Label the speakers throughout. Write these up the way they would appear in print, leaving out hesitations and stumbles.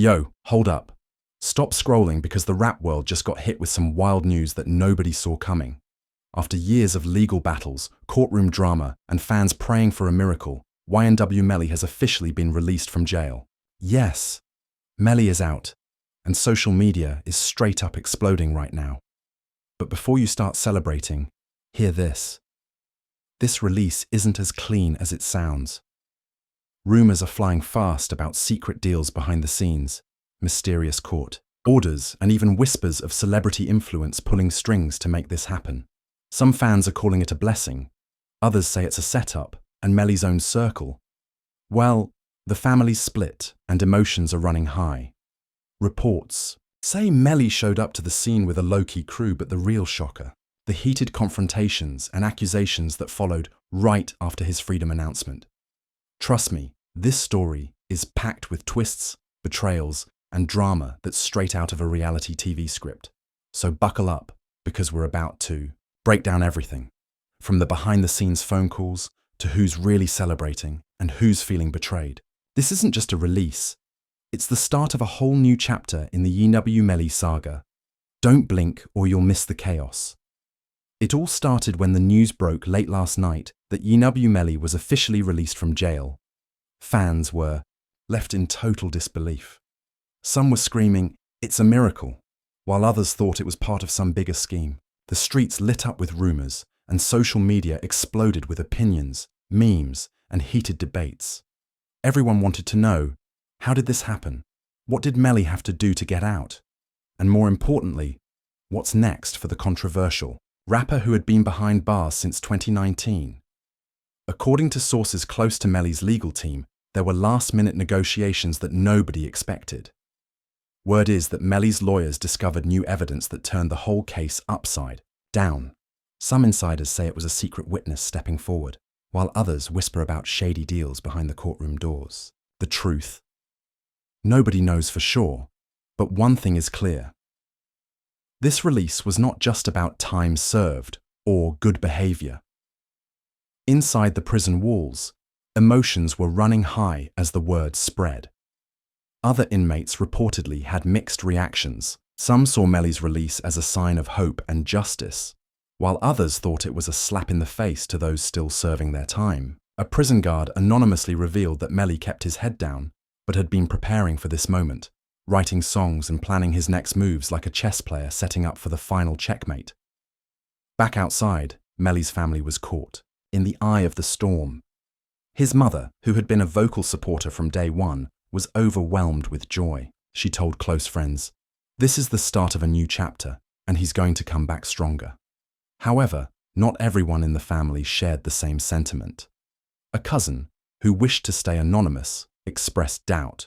Speaker 1: Yo, hold up. Stop scrolling because the rap world just got hit with some wild news that nobody saw coming. After years of legal battles, courtroom drama, and fans praying for a miracle, Ynw Melly has officially been released from jail. Yes, Melly is out, and social media is straight up exploding right now. But before you start celebrating, hear this. This release isn't as clean as it sounds. Rumors are flying fast about secret deals behind the scenes, mysterious court orders, and even whispers of celebrity influence pulling strings to make this happen. Some fans are calling it a blessing. Others say it's a setup, and Melly's own circle. Well, the family's split, and emotions are running high. Reports say Melly showed up to the scene with a low-key crew, but the real shocker, the heated confrontations and accusations that followed right after his freedom announcement. Trust me, this story is packed with twists, betrayals, and drama that's straight out of a reality TV script. So buckle up, because we're about to break down everything, from the behind-the-scenes phone calls to who's really celebrating and who's feeling betrayed. This isn't just a release. It's the start of a whole new chapter in the Ynw Melly saga. Don't blink or you'll miss the chaos. It all started when the news broke late last night that Ynw Melly was officially released from jail. Fans were left in total disbelief. Some were screaming, "It's a miracle," while others thought it was part of some bigger scheme. The streets lit up with rumors, and social media exploded with opinions, memes, and heated debates. Everyone wanted to know, how did this happen? What did Melly have to do to get out? And more importantly, what's next for the controversial rapper who had been behind bars since 2019? According to sources close to Melly's legal team, there were last-minute negotiations that nobody expected. Word is that Melly's lawyers discovered new evidence that turned the whole case upside down. Some insiders say it was a secret witness stepping forward, while others whisper about shady deals behind the courtroom doors. The truth? Nobody knows for sure, but one thing is clear. This release was not just about time served or good behavior. Inside the prison walls, emotions were running high as the word spread. Other inmates reportedly had mixed reactions. Some saw Melly's release as a sign of hope and justice, while others thought it was a slap in the face to those still serving their time. A prison guard anonymously revealed that Melly kept his head down, but had been preparing for this moment, writing songs and planning his next moves like a chess player setting up for the final checkmate. Back outside, Melly's family was caught, in the eye of the storm. His mother, who had been a vocal supporter from day one, was overwhelmed with joy. She told close friends, "This is the start of a new chapter, and he's going to come back stronger." However, not everyone in the family shared the same sentiment. A cousin, who wished to stay anonymous, expressed doubt.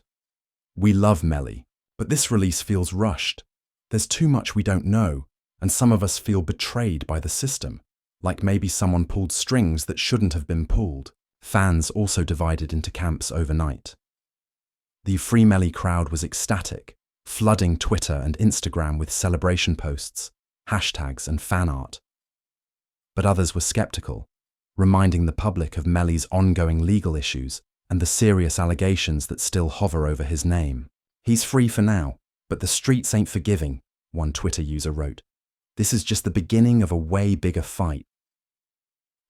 Speaker 1: "We love Melly, but this release feels rushed. There's too much we don't know, and some of us feel betrayed by the system, like maybe someone pulled strings that shouldn't have been pulled." Fans also divided into camps overnight. The Free Melly crowd was ecstatic, flooding Twitter and Instagram with celebration posts, hashtags, and fan art. But others were skeptical, reminding the public of Melly's ongoing legal issues and the serious allegations that still hover over his name. "He's free for now, but the streets ain't forgiving," one Twitter user wrote. "This is just the beginning of a way bigger fight."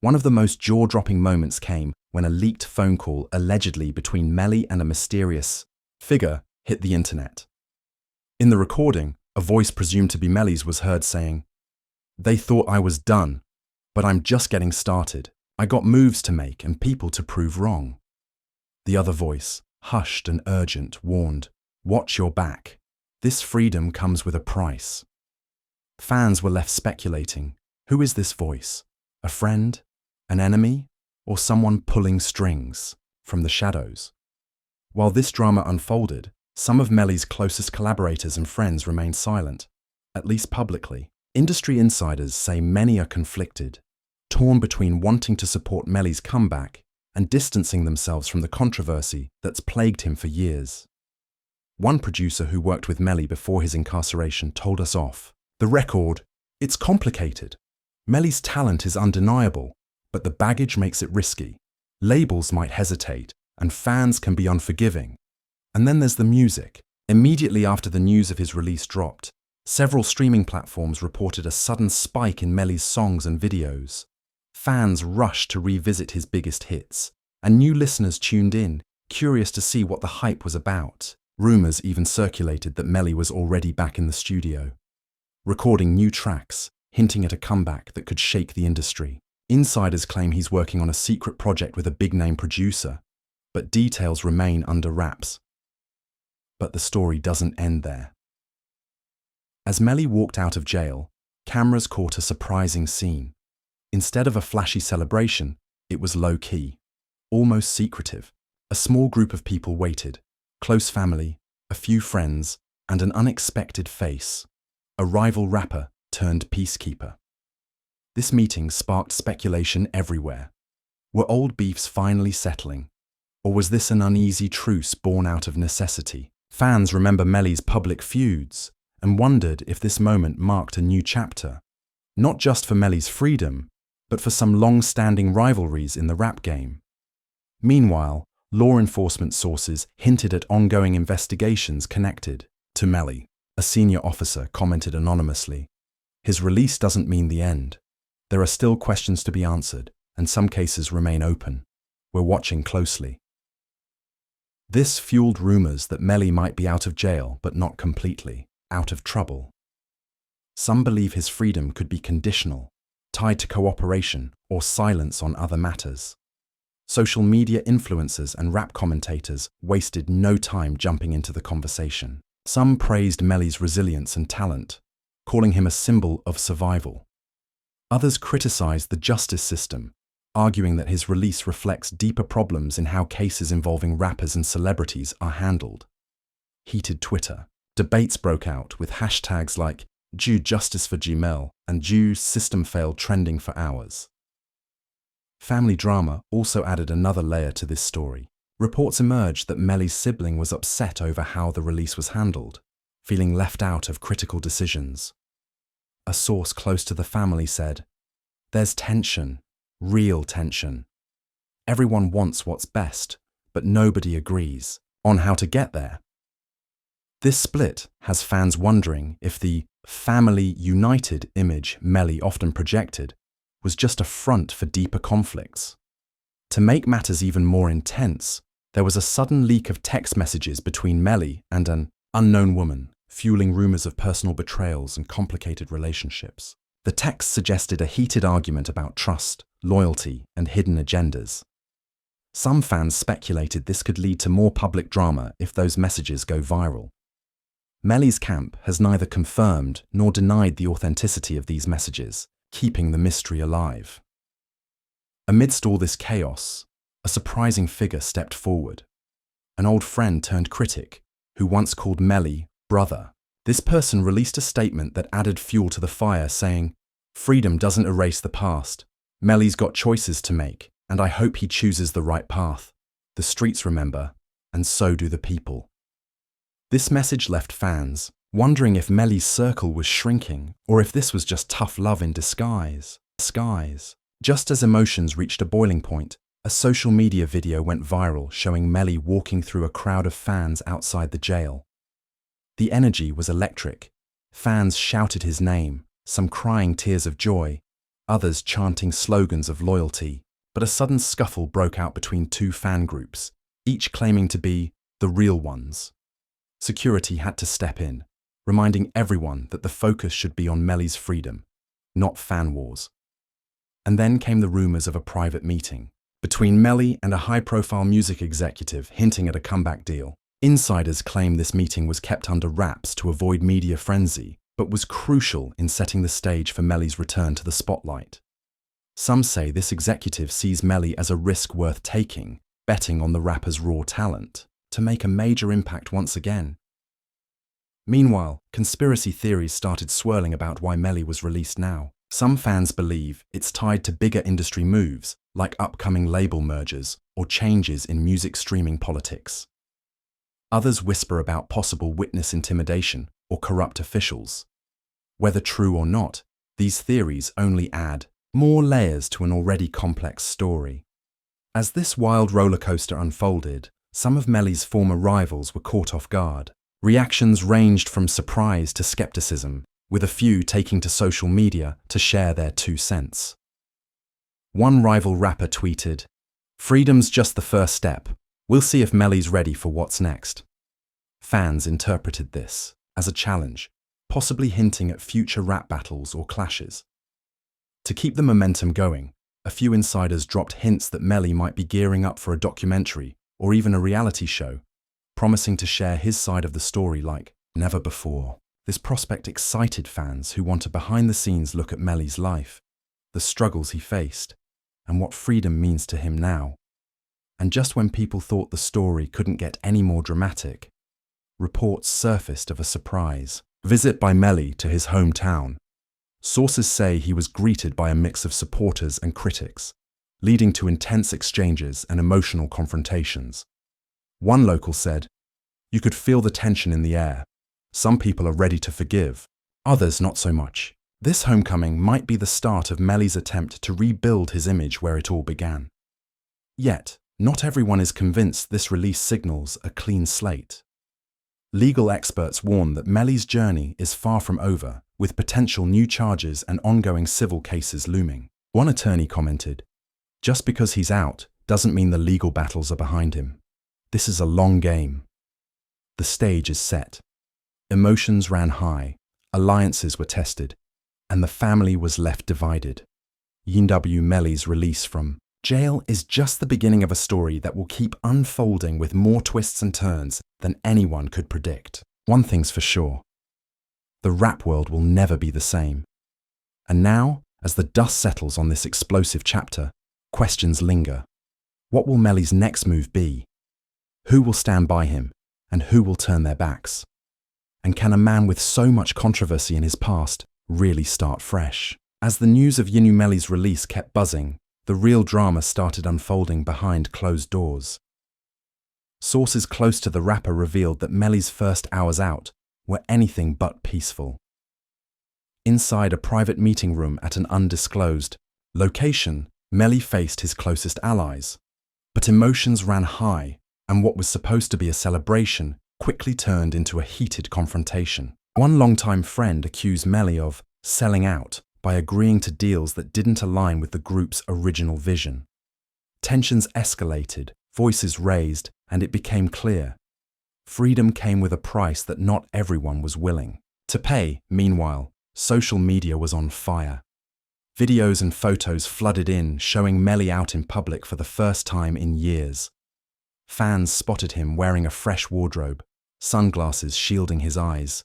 Speaker 1: One of the most jaw-dropping moments came when a leaked phone call allegedly between Melly and a mysterious figure hit the internet. In the recording, a voice presumed to be Melly's was heard saying, "They thought I was done, but I'm just getting started. I got moves to make and people to prove wrong." The other voice, hushed and urgent, warned, "Watch your back. This freedom comes with a price." Fans were left speculating, who is this voice? A friend? An enemy? Or someone pulling strings from the shadows? While this drama unfolded, some of Melly's closest collaborators and friends remained silent, at least publicly. Industry insiders say many are conflicted, torn between wanting to support Melly's comeback and distancing themselves from the controversy that's plagued him for years. One producer who worked with Melly before his incarceration told us off. "The record, it's complicated. Melly's talent is undeniable, but the baggage makes it risky. Labels might hesitate, and fans can be unforgiving. And then there's the music. Immediately after the news of his release dropped, several streaming platforms reported a sudden spike in Melly's songs and videos. Fans rushed to revisit his biggest hits, and new listeners tuned in, curious to see what the hype was about. Rumors even circulated that Melly was already back in the studio, recording new tracks, hinting at a comeback that could shake the industry. Insiders claim he's working on a secret project with a big-name producer, but details remain under wraps. But the story doesn't end there. As Melly walked out of jail, cameras caught a surprising scene. Instead of a flashy celebration, it was low-key, almost secretive. A small group of people waited, close family, a few friends, and an unexpected face, a rival rapper turned peacekeeper. This meeting sparked speculation everywhere. Were old beefs finally settling? Or was this an uneasy truce born out of necessity? Fans remember Melly's public feuds and wondered if this moment marked a new chapter, not just for Melly's freedom, but for some long-standing rivalries in the rap game. Meanwhile, law enforcement sources hinted at ongoing investigations connected to Melly. A senior officer commented anonymously, "His release doesn't mean the end. There are still questions to be answered, and some cases remain open. We're watching closely." This fueled rumors that Melly might be out of jail, but not completely out of trouble. Some believe his freedom could be conditional, tied to cooperation or silence on other matters. Social media influencers and rap commentators wasted no time jumping into the conversation. Some praised Melly's resilience and talent, calling him a symbol of survival. Others criticized the justice system, arguing that his release reflects deeper problems in how cases involving rappers and celebrities are handled. Heated Twitter debates broke out with hashtags like "Due Justice for Ynw" and "Due System Failed" trending for hours. Family drama also added another layer to this story. Reports emerged that Melly's sibling was upset over how the release was handled, feeling left out of critical decisions. A source close to the family said, "There's tension, real tension. Everyone wants what's best, but nobody agrees on how to get there." This split has fans wondering if the family united image Melly often projected was just a front for deeper conflicts. To make matters even more intense, there was a sudden leak of text messages between Melly and an unknown woman, fueling rumors of personal betrayals and complicated relationships. The text suggested a heated argument about trust, loyalty, and hidden agendas. Some fans speculated this could lead to more public drama if those messages go viral. Melly's camp has neither confirmed nor denied the authenticity of these messages, keeping the mystery alive. Amidst all this chaos, a surprising figure stepped forward. An old friend turned critic, who once called Melly brother. This person released a statement that added fuel to the fire, saying, "Freedom doesn't erase the past. Melly's got choices to make, and I hope he chooses the right path. The streets remember, and so do the people." This message left fans wondering if Melly's circle was shrinking, or if this was just tough love in disguise. Just as emotions reached a boiling point, a social media video went viral showing Melly walking through a crowd of fans outside the jail. The energy was electric. Fans shouted his name, some crying tears of joy, others chanting slogans of loyalty. But a sudden scuffle broke out between two fan groups, each claiming to be the real ones. Security had to step in, reminding everyone that the focus should be on Melly's freedom, not fan wars. And then came the rumors of a private meeting between Melly and a high-profile music executive hinting at a comeback deal. Insiders claim this meeting was kept under wraps to avoid media frenzy, but was crucial in setting the stage for Melly's return to the spotlight. Some say this executive sees Melly as a risk worth taking, betting on the rapper's raw talent to make a major impact once again. Meanwhile, conspiracy theories started swirling about why Melly was released now. Some fans believe it's tied to bigger industry moves, like upcoming label mergers or changes in music streaming politics. Others whisper about possible witness intimidation or corrupt officials. Whether true or not, these theories only add more layers to an already complex story. As this wild rollercoaster unfolded, some of Melly's former rivals were caught off guard. Reactions ranged from surprise to skepticism, with a few taking to social media to share their 2 cents. One rival rapper tweeted, "Freedom's just the first step. We'll see if Melly's ready for what's next." Fans interpreted this as a challenge, possibly hinting at future rap battles or clashes. To keep the momentum going, a few insiders dropped hints that Melly might be gearing up for a documentary or even a reality show, promising to share his side of the story like never before. This prospect excited fans who want a behind-the-scenes look at Melly's life, the struggles he faced, and what freedom means to him now. And just when people thought the story couldn't get any more dramatic, reports surfaced of a surprise visit by Melly to his hometown. Sources say he was greeted by a mix of supporters and critics, leading to intense exchanges and emotional confrontations. One local said, "You could feel the tension in the air. Some people are ready to forgive, others not so much." This homecoming might be the start of Melly's attempt to rebuild his image where it all began. Yet, not everyone is convinced this release signals a clean slate. Legal experts warn that Melly's journey is far from over, with potential new charges and ongoing civil cases looming. One attorney commented, "Just because he's out doesn't mean the legal battles are behind him. This is a long game." The stage is set. Emotions ran high, alliances were tested, and the family was left divided. Ynw Melly's release from jail is just the beginning of a story that will keep unfolding with more twists and turns than anyone could predict. One thing's for sure, the rap world will never be the same. And now, as the dust settles on this explosive chapter, questions linger. What will Melly's next move be? Who will stand by him, and who will turn their backs? And can a man with so much controversy in his past really start fresh? As the news of Ynw Melly's release kept buzzing, the real drama started unfolding behind closed doors. Sources close to the rapper revealed that Melly's first hours out were anything but peaceful. Inside a private meeting room at an undisclosed location, Melly faced his closest allies. But emotions ran high, and what was supposed to be a celebration quickly turned into a heated confrontation. One longtime friend accused Melly of selling out by agreeing to deals that didn't align with the group's original vision. Tensions escalated, voices raised, and it became clear. Freedom came with a price that not everyone was willing to pay. Meanwhile, social media was on fire. Videos and photos flooded in, showing Melly out in public for the first time in years. Fans spotted him wearing a fresh wardrobe, sunglasses shielding his eyes.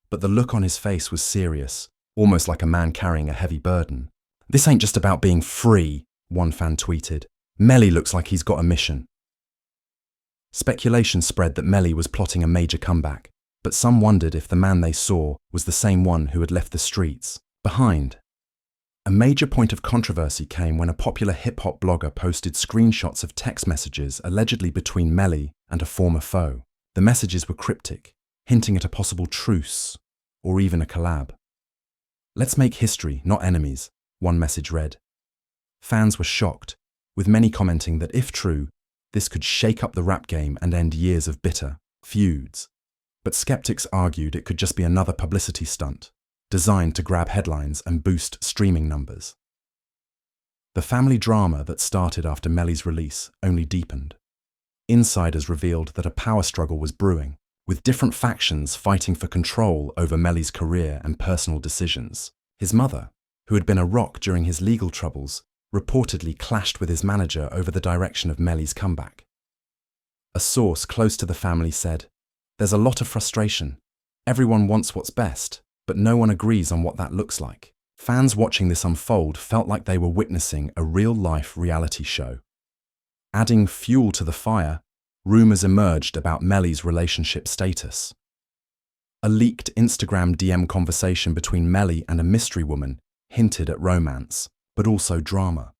Speaker 1: But the look on his face was serious, almost like a man carrying a heavy burden. "This ain't just about being free," one fan tweeted. "Melly looks like he's got a mission." Speculation spread that Melly was plotting a major comeback, but some wondered if the man they saw was the same one who had left the streets behind. A major point of controversy came when a popular hip-hop blogger posted screenshots of text messages allegedly between Melly and a former foe. The messages were cryptic, hinting at a possible truce or even a collab. "Let's make history, not enemies," one message read. Fans were shocked, with many commenting that if true, this could shake up the rap game and end years of bitter feuds. But skeptics argued it could just be another publicity stunt, designed to grab headlines and boost streaming numbers. The family drama that started after Melly's release only deepened. Insiders revealed that a power struggle was brewing, with different factions fighting for control over Melly's career and personal decisions. His mother, who had been a rock during his legal troubles, reportedly clashed with his manager over the direction of Melly's comeback. A source close to the family said, "There's a lot of frustration. Everyone wants what's best, but no one agrees on what that looks like." Fans watching this unfold felt like they were witnessing a real-life reality show. Adding fuel to the fire, rumors emerged about Melly's relationship status. A leaked Instagram DM conversation between Melly and a mystery woman hinted at romance, but also drama.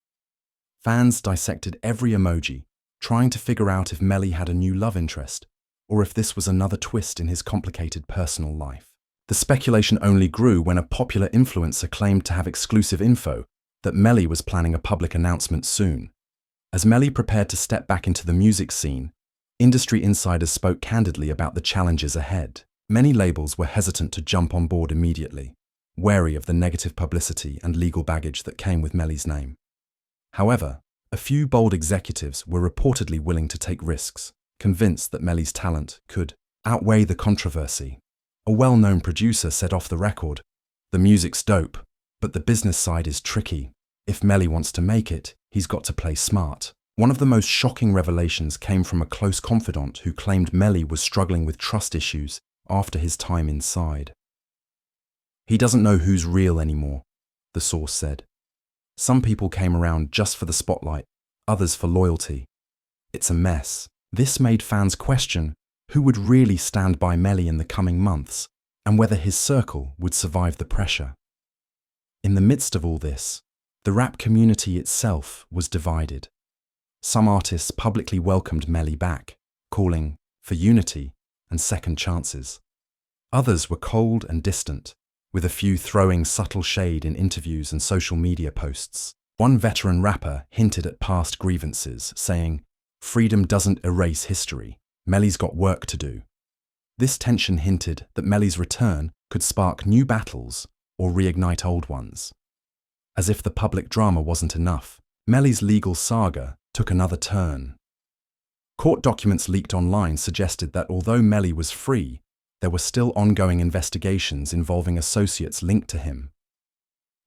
Speaker 1: Fans dissected every emoji, trying to figure out if Melly had a new love interest, or if this was another twist in his complicated personal life. The speculation only grew when a popular influencer claimed to have exclusive info that Melly was planning a public announcement soon. As Melly prepared to step back into the music scene, Industry insiders spoke candidly about the challenges ahead. Many labels were hesitant to jump on board immediately, wary of the negative publicity and legal baggage that came with Melly's name. However, a few bold executives were reportedly willing to take risks, convinced that Melly's talent could outweigh the controversy. A well-known producer said off the record, "The music's dope, but the business side is tricky. If Melly wants to make it, he's got to play smart." One of the most shocking revelations came from a close confidant who claimed Melly was struggling with trust issues after his time inside. "He doesn't know who's real anymore," the source said. "Some people came around just for the spotlight, others for loyalty. It's a mess." This made fans question who would really stand by Melly in the coming months and whether his circle would survive the pressure. In the midst of all this, the rap community itself was divided. Some artists publicly welcomed Melly back, calling for unity and second chances. Others were cold and distant, with a few throwing subtle shade in interviews and social media posts. One veteran rapper hinted at past grievances, saying, "Freedom doesn't erase history. Melly's got work to do." This tension hinted that Melly's return could spark new battles or reignite old ones. As if the public drama wasn't enough, Melly's legal saga took another turn. Court documents leaked online suggested that although Melly was free, there were still ongoing investigations involving associates linked to him.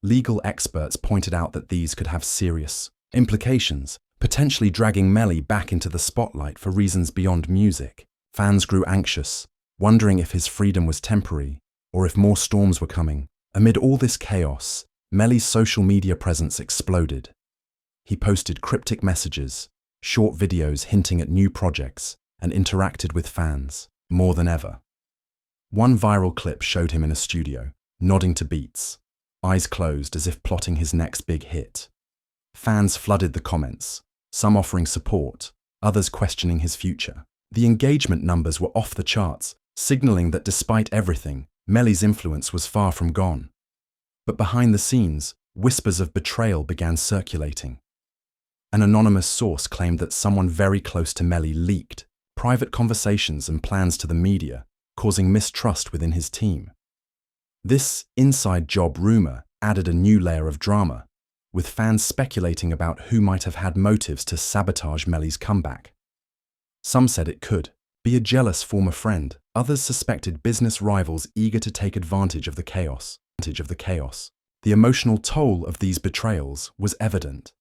Speaker 1: Legal experts pointed out that these could have serious implications, potentially dragging Melly back into the spotlight for reasons beyond music. Fans grew anxious, wondering if his freedom was temporary or if more storms were coming. Amid all this chaos, Melly's social media presence exploded. He posted cryptic messages, short videos hinting at new projects, and interacted with fans more than ever. One viral clip showed him in a studio, nodding to beats, eyes closed as if plotting his next big hit. Fans flooded the comments, some offering support, others questioning his future. The engagement numbers were off the charts, signaling that despite everything, Melly's influence was far from gone. But behind the scenes, whispers of betrayal began circulating. An anonymous source claimed that someone very close to Melly leaked private conversations and plans to the media, causing mistrust within his team. This inside job rumor added a new layer of drama, with fans speculating about who might have had motives to sabotage Melly's comeback. Some said it could be a jealous former friend. Others suspected business rivals eager to take advantage of the chaos. The emotional toll of these betrayals was evident.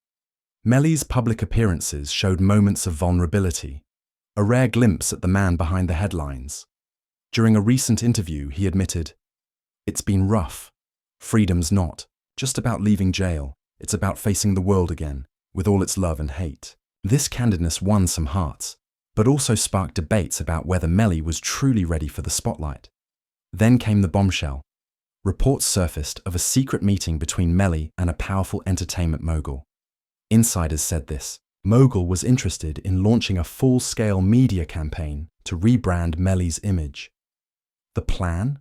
Speaker 1: Melly's public appearances showed moments of vulnerability, a rare glimpse at the man behind the headlines. During a recent interview, he admitted, "It's been rough. Freedom's not just about leaving jail. It's about facing the world again, with all its love and hate." This candidness won some hearts, but also sparked debates about whether Melly was truly ready for the spotlight. Then came the bombshell. Reports surfaced of a secret meeting between Melly and a powerful entertainment mogul. Insiders said this mogul was interested in launching a full-scale media campaign to rebrand Melly's image. The plan?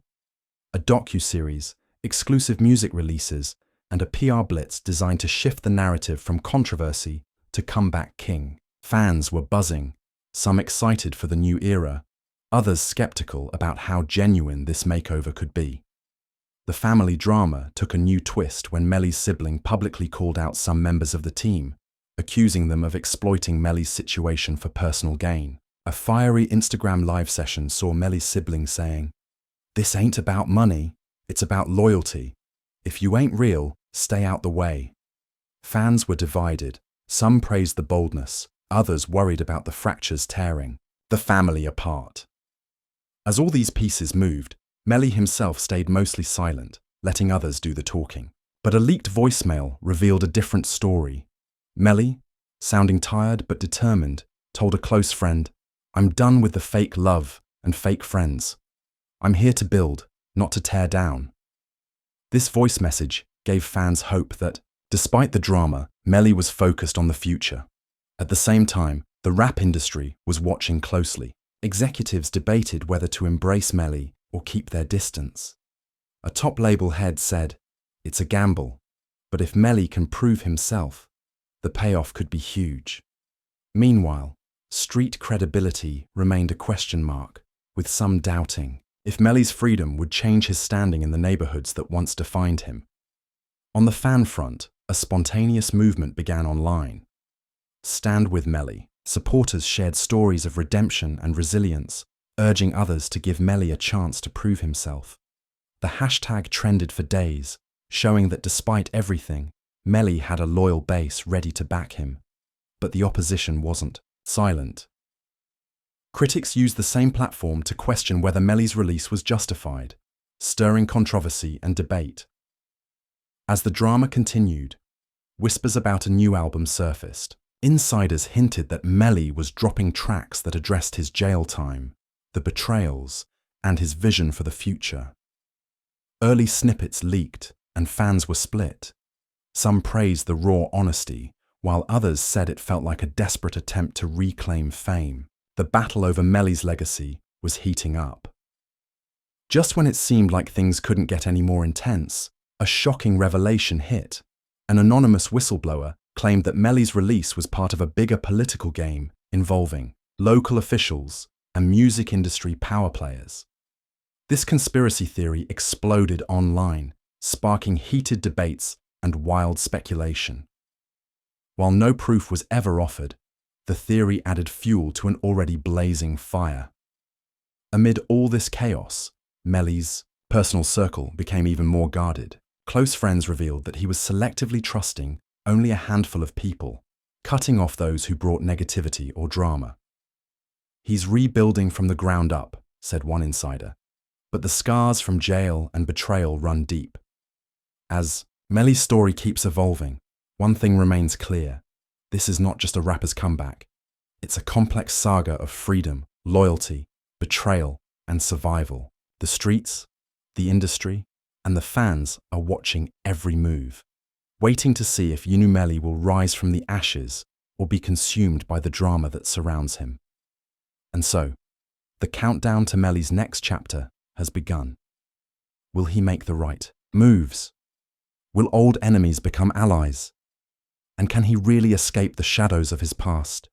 Speaker 1: A docuseries, exclusive music releases, and a PR blitz designed to shift the narrative from controversy to comeback king. Fans were buzzing, some excited for the new era, others skeptical about how genuine this makeover could be. The family drama took a new twist when Melly's sibling publicly called out some members of the team, accusing them of exploiting Melly's situation for personal gain. A fiery Instagram live session saw Melly's sibling saying, "This ain't about money, it's about loyalty. If you ain't real, stay out the way." Fans were divided. Some praised the boldness, others worried about the fractures tearing the family apart. As all these pieces moved, Melly himself stayed mostly silent, letting others do the talking. But a leaked voicemail revealed a different story. Melly, sounding tired but determined, told a close friend, "I'm done with the fake love and fake friends. I'm here to build, not to tear down." This voice message gave fans hope that, despite the drama, Melly was focused on the future. At the same time, the rap industry was watching closely. Executives debated whether to embrace Melly or keep their distance. A top label head said, "It's a gamble, but if Melly can prove himself, the payoff could be huge." Meanwhile, Street credibility remained a question mark, with some doubting if Melly's freedom would change his standing in the neighborhoods that once defined him. On the fan front, a spontaneous movement began online. Stand with Melly. Supporters shared stories of redemption and resilience, urging others to give Melly a chance to prove himself. The hashtag trended for days, showing that despite everything, Melly had a loyal base ready to back him. But the opposition wasn't silent. Critics used the same platform to question whether Melly's release was justified, stirring controversy and debate. As the drama continued, whispers about a new album surfaced. Insiders hinted that Melly was dropping tracks that addressed his jail time, the betrayals, and his vision for the future. Early snippets leaked, and fans were split. Some praised the raw honesty, while others said it felt like a desperate attempt to reclaim fame. The battle over Melly's legacy was heating up. Just when it seemed like things couldn't get any more intense, a shocking revelation hit. An anonymous whistleblower claimed that Melly's release was part of a bigger political game involving local officials and music industry power players. This conspiracy theory exploded online, sparking heated debates and wild speculation. While no proof was ever offered, the theory added fuel to an already blazing fire. Amid all this chaos, Melly's personal circle became even more guarded. Close friends revealed that he was selectively trusting only a handful of people, cutting off those who brought negativity or drama. "He's rebuilding from the ground up," said one insider, "but the scars from jail and betrayal run deep." As Melly's story keeps evolving, one thing remains clear. This is not just a rapper's comeback. It's a complex saga of freedom, loyalty, betrayal, and survival. The streets, the industry, and the fans are watching every move, waiting to see if Ynw Melly will rise from the ashes or be consumed by the drama that surrounds him. And so, the countdown to Melly's next chapter has begun. Will he make the right moves? Will old enemies become allies? And can he really escape the shadows of his past?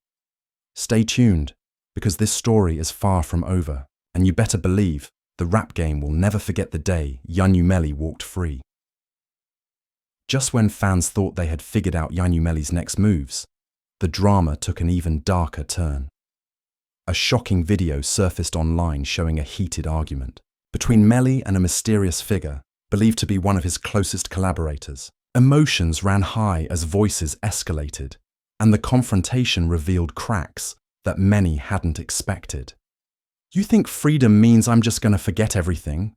Speaker 1: Stay tuned, because this story is far from over, and you better believe the rap game will never forget the day Ynw Melly walked free. Just when fans thought they had figured out Ynw Melly's next moves, the drama took an even darker turn. A shocking video surfaced online showing a heated argument between Melly and a mysterious figure believed to be one of his closest collaborators. Emotions ran high as voices escalated, and the confrontation revealed cracks that many hadn't expected. "You think freedom means I'm just going to forget everything?"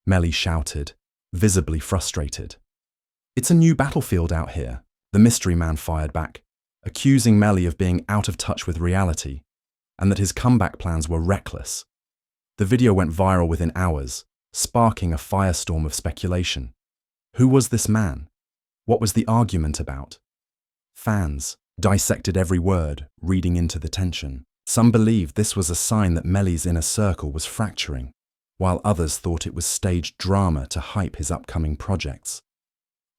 Speaker 1: Melly shouted, visibly frustrated. "It's a new battlefield out here," the mystery man fired back, accusing Melly of being out of touch with reality and that his comeback plans were reckless. The video went viral within hours, sparking a firestorm of speculation. Who was this man? What was the argument about? Fans dissected every word, reading into the tension. Some believed this was a sign that Melly's inner circle was fracturing, while others thought it was staged drama to hype his upcoming projects.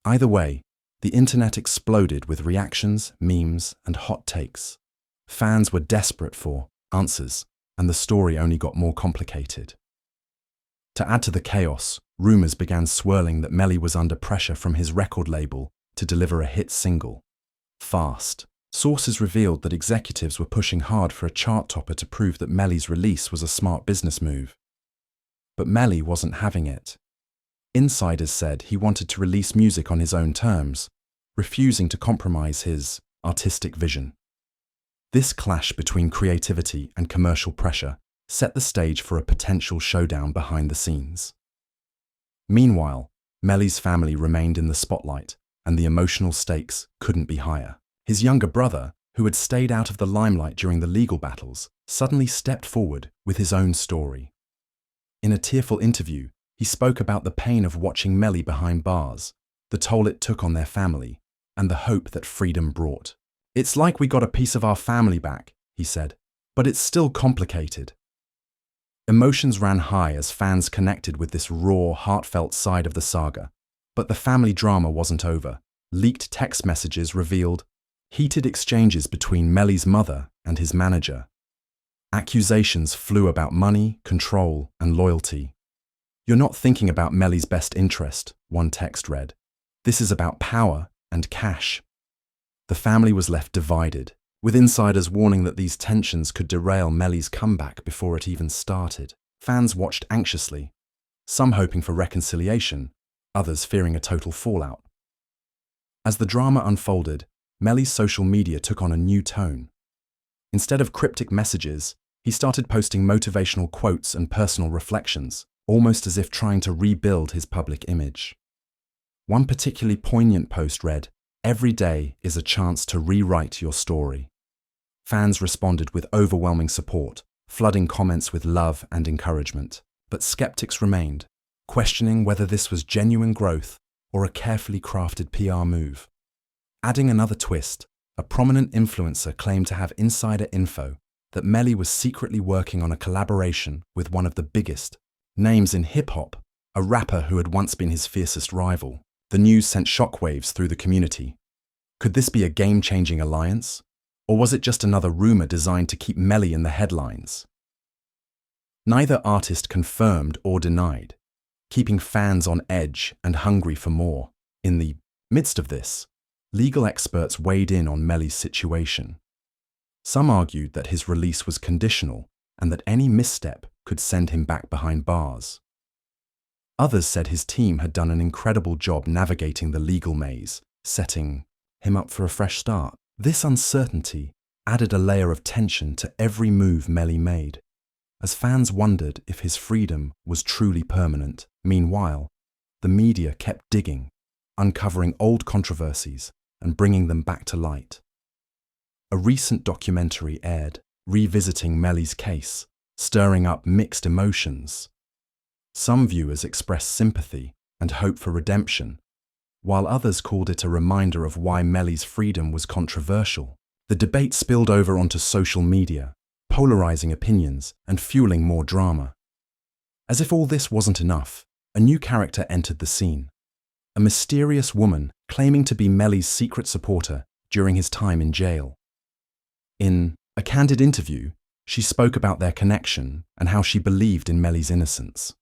Speaker 1: Either way, the internet exploded with reactions, memes, and hot takes. Fans were desperate for answers, and the story only got more complicated. To add to the chaos, rumors began swirling that Melly was under pressure from his record label to deliver a hit single. Fast. Sources revealed that executives were pushing hard for a chart topper to prove that Melly's release was a smart business move. But Melly wasn't having it. Insiders said he wanted to release music on his own terms, refusing to compromise his artistic vision. This clash between creativity and commercial pressure set the stage for a potential showdown behind the scenes. Meanwhile, Melly's family remained in the spotlight, and the emotional stakes couldn't be higher. His younger brother, who had stayed out of the limelight during the legal battles, suddenly stepped forward with his own story. In a tearful interview, he spoke about the pain of watching Melly behind bars, the toll it took on their family, and the hope that freedom brought. "It's like we got a piece of our family back," he said, "but it's still complicated." Emotions ran high as fans connected with this raw, heartfelt side of the saga. But the family drama wasn't over. Leaked text messages revealed Heated exchanges between Melly's mother and his manager. Accusations flew about money, control, and loyalty. "You're not thinking about Melly's best interest," one text read. "This is about power and cash." The family was left divided, with insiders warning that these tensions could derail Melly's comeback before it even started. Fans watched anxiously, some hoping for reconciliation, others fearing a total fallout. As the drama unfolded, Melly's social media took on a new tone. Instead of cryptic messages, he started posting motivational quotes and personal reflections, almost as if trying to rebuild his public image. One particularly poignant post read, "Every day is a chance to rewrite your story." Fans responded with overwhelming support, flooding comments with love and encouragement. But skeptics remained, questioning whether this was genuine growth or a carefully crafted PR move. Adding another twist, a prominent influencer claimed to have insider info that Melly was secretly working on a collaboration with one of the biggest names in hip-hop, a rapper who had once been his fiercest rival. The news sent shockwaves through the community. Could this be a game-changing alliance? Or was it just another rumor designed to keep Melly in the headlines? Neither artist confirmed or denied, keeping fans on edge and hungry for more. In the midst of this, legal experts weighed in on Melly's situation. Some argued that his release was conditional and that any misstep could send him back behind bars. Others said his team had done an incredible job navigating the legal maze, setting him up for a fresh start. This uncertainty added a layer of tension to every move Melly made, as fans wondered if his freedom was truly permanent. Meanwhile, the media kept digging, uncovering old controversies and bringing them back to light. A recent documentary aired, revisiting Melly's case, stirring up mixed emotions. Some viewers expressed sympathy and hope for redemption, while others called it a reminder of why Melly's freedom was controversial. The debate spilled over onto social media, polarizing opinions and fueling more drama. As if all this wasn't enough, a new character entered the scene. A mysterious woman claiming to be Melly's secret supporter during his time in jail. In a candid interview, she spoke about their connection and how she believed in Melly's innocence.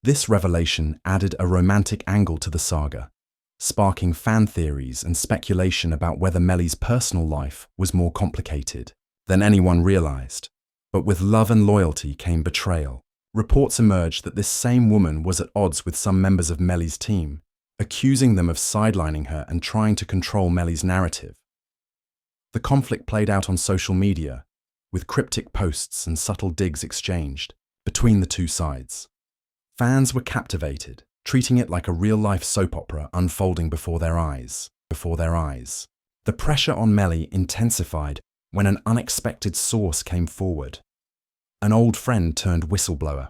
Speaker 1: This revelation added a romantic angle to the saga, sparking fan theories and speculation about whether Melly's personal life was more complicated than anyone realized. But with love and loyalty came betrayal. Reports emerged that this same woman was at odds with some members of Melly's team, accusing them of sidelining her and trying to control Melly's narrative. The conflict played out on social media, with cryptic posts and subtle digs exchanged between the two sides. Fans were captivated, treating it like a real-life soap opera unfolding before their eyes. The pressure on Melly intensified when an unexpected source came forward. An old friend turned whistleblower.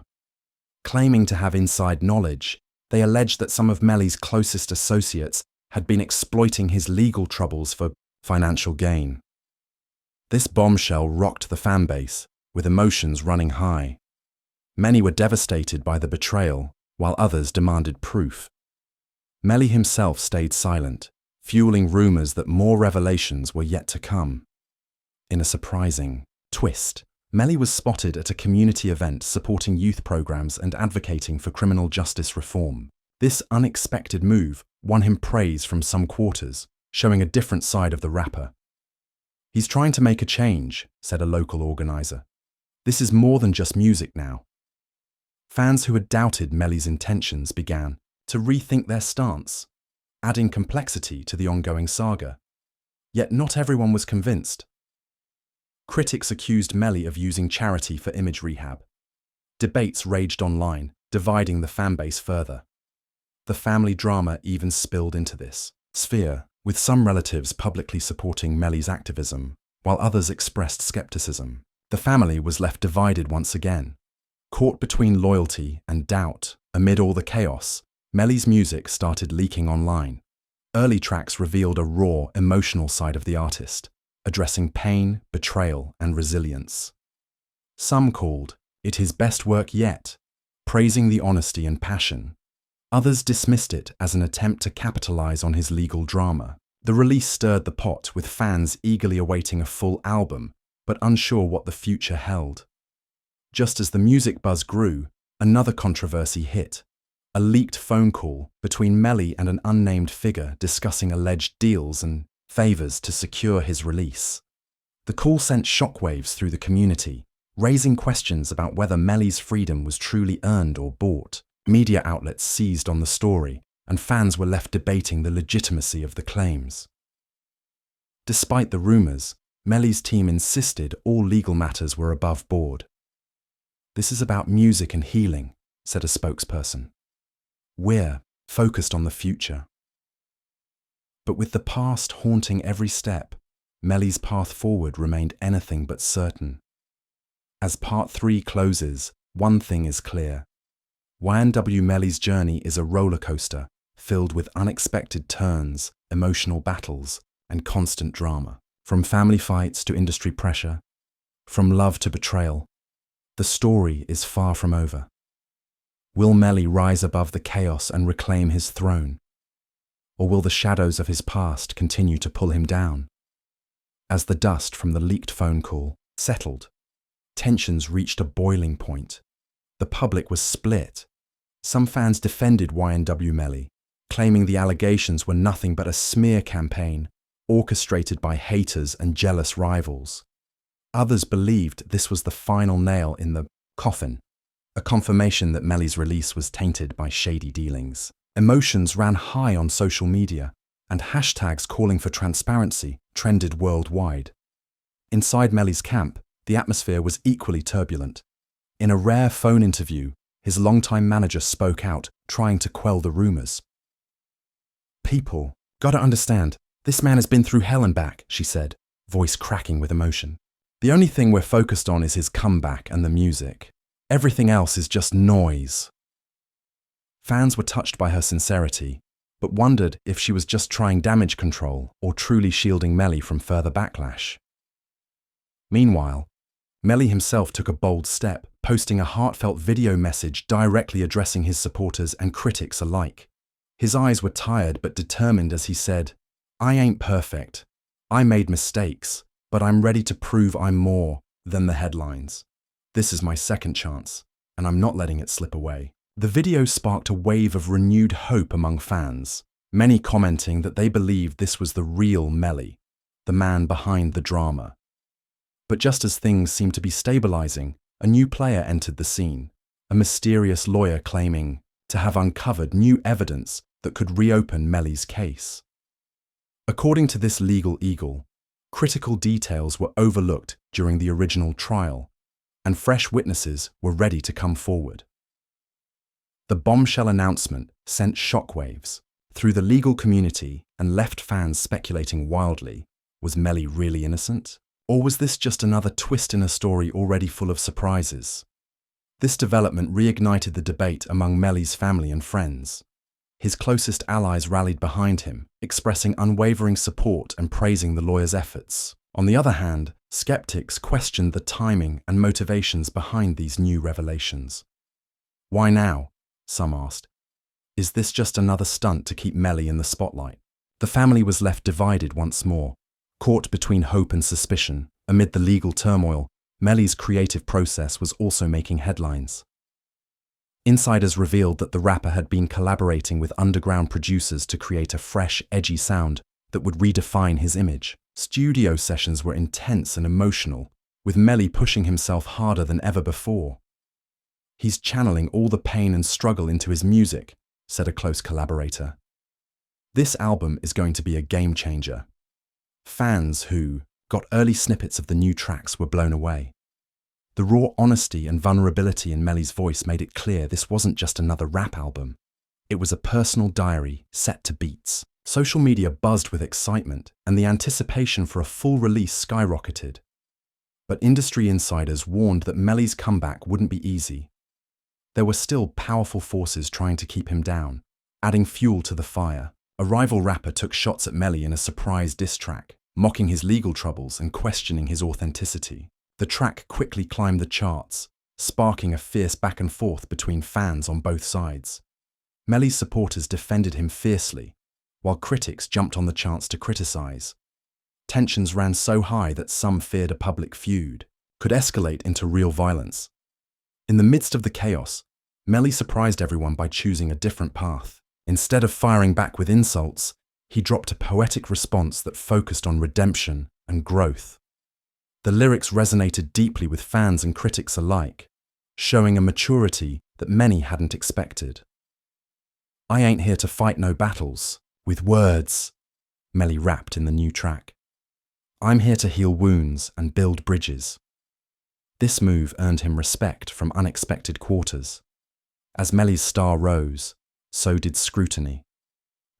Speaker 1: Claiming to have inside knowledge, they alleged that some of Melly's closest associates had been exploiting his legal troubles for financial gain. This bombshell rocked the fanbase, with emotions running high. Many were devastated by the betrayal, while others demanded proof. Melly himself stayed silent, fueling rumors that more revelations were yet to come. In a surprising twist, Melly was spotted at a community event supporting youth programs and advocating for criminal justice reform. This unexpected move won him praise from some quarters, showing a different side of the rapper. "He's trying to make a change," said a local organizer. "This is more than just music now." Fans who had doubted Melly's intentions began to rethink their stance, adding complexity to the ongoing saga. Yet not everyone was convinced. Critics accused Melly of using charity for image rehab. Debates raged online, dividing the fanbase further. The family drama even spilled into this sphere, with some relatives publicly supporting Melly's activism, while others expressed skepticism. The family was left divided once again. Caught between loyalty and doubt, amid all the chaos, Melly's music started leaking online. Early tracks revealed a raw, emotional side of the artist, addressing pain, betrayal, and resilience. Some called it his best work yet, praising the honesty and passion. Others dismissed it as an attempt to capitalize on his legal drama. The release stirred the pot, with fans eagerly awaiting a full album, but unsure what the future held. Just as the music buzz grew, another controversy hit: a leaked phone call between Melly and an unnamed figure discussing alleged deals and favors to secure his release. The call sent shockwaves through the community, raising questions about whether Melly's freedom was truly earned or bought. Media outlets seized on the story, and fans were left debating the legitimacy of the claims. Despite the rumors, Melly's team insisted all legal matters were above board. "This is about music and healing," said a spokesperson. "We're focused on the future." But with the past haunting every step, Melly's path forward remained anything but certain. As Part 3 closes, one thing is clear: Ynw Melly's journey is a roller coaster filled with unexpected turns, emotional battles, and constant drama. From family fights to industry pressure, from love to betrayal, the story is far from over. Will Melly rise above the chaos and reclaim his throne? Or will the shadows of his past continue to pull him down? As the dust from the leaked phone call settled, tensions reached a boiling point. The public was split. Some fans defended Ynw Melly, claiming the allegations were nothing but a smear campaign orchestrated by haters and jealous rivals. Others believed this was the final nail in the coffin, a confirmation that Melly's release was tainted by shady dealings. Emotions ran high on social media, and hashtags calling for transparency trended worldwide. Inside Melly's camp, the atmosphere was equally turbulent. In a rare phone interview, his longtime manager spoke out, trying to quell the rumors. "People, gotta understand, this man has been through hell and back," she said, voice cracking with emotion. "The only thing we're focused on is his comeback and the music. Everything else is just noise." Fans were touched by her sincerity, but wondered if she was just trying damage control or truly shielding Melly from further backlash. Meanwhile, Melly himself took a bold step, posting a heartfelt video message directly addressing his supporters and critics alike. His eyes were tired but determined as he said, "I ain't perfect. I made mistakes, but I'm ready to prove I'm more than the headlines. This is my second chance, and I'm not letting it slip away." The video sparked a wave of renewed hope among fans, many commenting that they believed this was the real Melly, the man behind the drama. But just as things seemed to be stabilizing, a new player entered the scene, a mysterious lawyer claiming to have uncovered new evidence that could reopen Melly's case. According to this legal eagle, critical details were overlooked during the original trial, and fresh witnesses were ready to come forward. The bombshell announcement sent shockwaves through the legal community and left fans speculating wildly: was Melly really innocent? Or was this just another twist in a story already full of surprises? This development reignited the debate among Melly's family and friends. His closest allies rallied behind him, expressing unwavering support and praising the lawyer's efforts. On the other hand, skeptics questioned the timing and motivations behind these new revelations. "Why now?" some asked. "Is this just another stunt to keep Melly in the spotlight?" The family was left divided once more, caught between hope and suspicion. Amid the legal turmoil, Melly's creative process was also making headlines. Insiders revealed that the rapper had been collaborating with underground producers to create a fresh, edgy sound that would redefine his image. Studio sessions were intense and emotional, with Melly pushing himself harder than ever before. "He's channeling all the pain and struggle into his music," said a close collaborator. "This album is going to be a game changer." Fans who got early snippets of the new tracks were blown away. The raw honesty and vulnerability in Melly's voice made it clear this wasn't just another rap album. It was a personal diary set to beats. Social media buzzed with excitement, and the anticipation for a full release skyrocketed. But industry insiders warned that Melly's comeback wouldn't be easy. There were still powerful forces trying to keep him down, adding fuel to the fire. A rival rapper took shots at Melly in a surprise diss track, mocking his legal troubles and questioning his authenticity. The track quickly climbed the charts, sparking a fierce back and forth between fans on both sides. Melly's supporters defended him fiercely, while critics jumped on the chance to criticize. Tensions ran so high that some feared a public feud could escalate into real violence. In the midst of the chaos, Melly surprised everyone by choosing a different path. Instead of firing back with insults, he dropped a poetic response that focused on redemption and growth. The lyrics resonated deeply with fans and critics alike, showing a maturity that many hadn't expected. "I ain't here to fight no battles, with words," Melly rapped in the new track. "I'm here to heal wounds and build bridges." This move earned him respect from unexpected quarters. As Melly's star rose, so did scrutiny.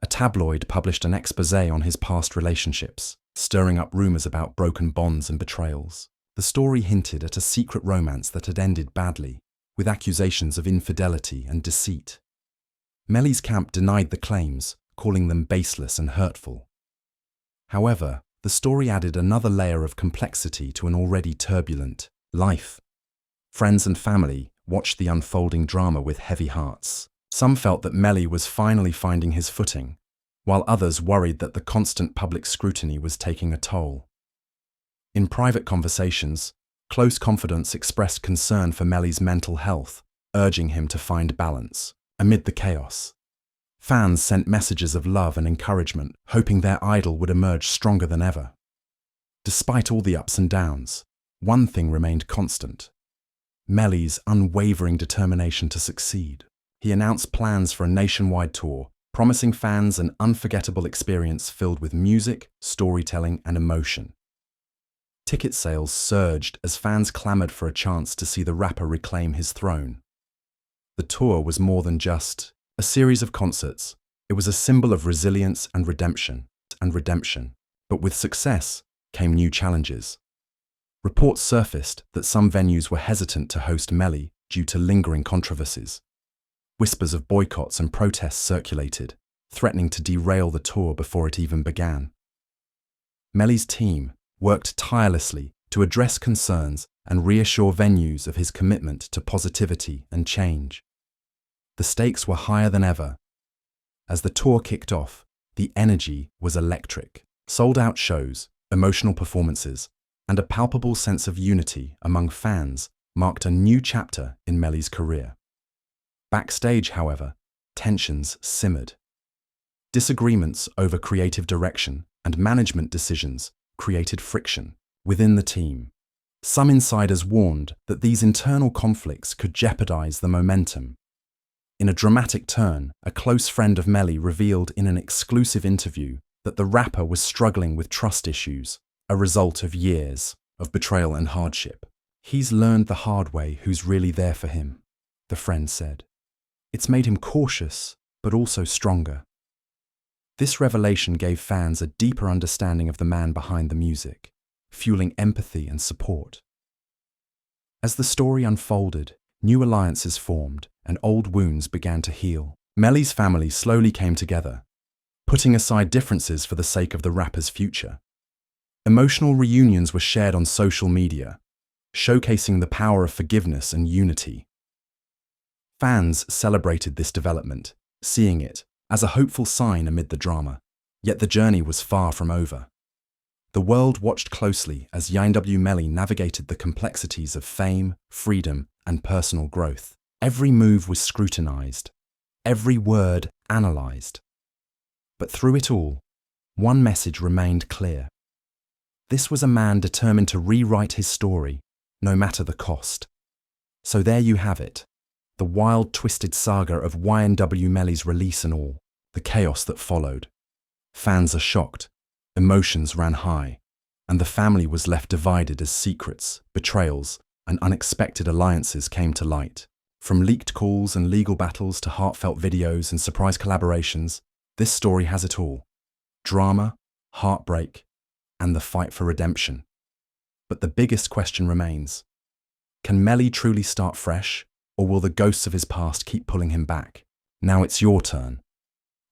Speaker 1: A tabloid published an exposé on his past relationships, stirring up rumours about broken bonds and betrayals. The story hinted at a secret romance that had ended badly, with accusations of infidelity and deceit. Melly's camp denied the claims, calling them baseless and hurtful. However, the story added another layer of complexity to an already turbulent life. Friends and family watched the unfolding drama with heavy hearts. Some felt that Melly was finally finding his footing, while others worried that the constant public scrutiny was taking a toll. In private conversations, close confidants expressed concern for Melly's mental health, urging him to find balance amid the chaos. Fans sent messages of love and encouragement, hoping their idol would emerge stronger than ever. Despite all the ups and downs, one thing remained constant: Melly's unwavering determination to succeed. He announced plans for a nationwide tour, promising fans an unforgettable experience filled with music, storytelling, and emotion. Ticket sales surged as fans clamored for a chance to see the rapper reclaim his throne. The tour was more than just a series of concerts. It was a symbol of resilience and redemption. But with success came new challenges. Reports surfaced that some venues were hesitant to host Melly due to lingering controversies. Whispers of boycotts and protests circulated, threatening to derail the tour before it even began. Melly's team worked tirelessly to address concerns and reassure venues of his commitment to positivity and change. The stakes were higher than ever. As the tour kicked off, the energy was electric. Sold-out shows, emotional performances, and a palpable sense of unity among fans marked a new chapter in Melly's career. Backstage, however, tensions simmered. Disagreements over creative direction and management decisions created friction within the team. Some insiders warned that these internal conflicts could jeopardize the momentum. In a dramatic turn, a close friend of Melly revealed in an exclusive interview that the rapper was struggling with trust issues, a result of years of betrayal and hardship. "He's learned the hard way who's really there for him," the friend said. "It's made him cautious, but also stronger." This revelation gave fans a deeper understanding of the man behind the music, fueling empathy and support. As the story unfolded, new alliances formed and old wounds began to heal. Melly's family slowly came together, putting aside differences for the sake of the rapper's future. Emotional reunions were shared on social media, showcasing the power of forgiveness and unity. Fans celebrated this development, seeing it as a hopeful sign amid the drama. Yet the journey was far from over. The world watched closely as Ynw Melly navigated the complexities of fame, freedom, and personal growth. Every move was scrutinized, every word analyzed. But through it all, one message remained clear. This was a man determined to rewrite his story, no matter the cost. So there you have it. The wild, twisted saga of Ynw Melly's release and all, the chaos that followed. Fans are shocked, emotions ran high, and the family was left divided as secrets, betrayals, and unexpected alliances came to light. From leaked calls and legal battles to heartfelt videos and surprise collaborations, this story has it all. Drama, heartbreak, and the fight for redemption. But the biggest question remains: can Melly truly start fresh? Or will the ghosts of his past keep pulling him back? Now it's your turn.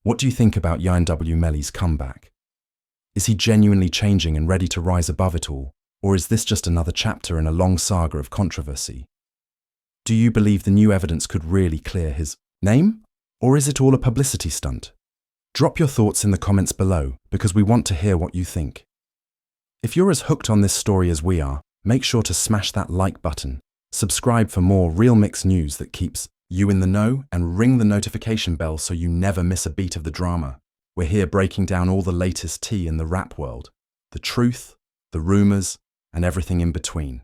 Speaker 1: What do you think about Ynw Melly's comeback? Is he genuinely changing and ready to rise above it all? Or is this just another chapter in a long saga of controversy? Do you believe the new evidence could really clear his name? Or is it all a publicity stunt? Drop your thoughts in the comments below because we want to hear what you think. If you're as hooked on this story as we are, make sure to smash that like button, subscribe for more Real Mix news that keeps you in the know, and ring the notification bell so you never miss a beat of the drama. We're here breaking down all the latest tea in the rap world, the truth, the rumors, and everything in between.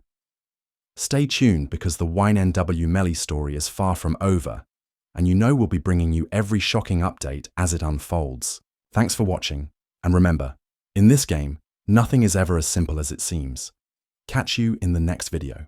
Speaker 1: Stay tuned because the Ynw Melly story is far from over, and you know we'll be bringing you every shocking update as it unfolds. Thanks for watching, and remember, in this game, nothing is ever as simple as it seems. Catch you in the next video.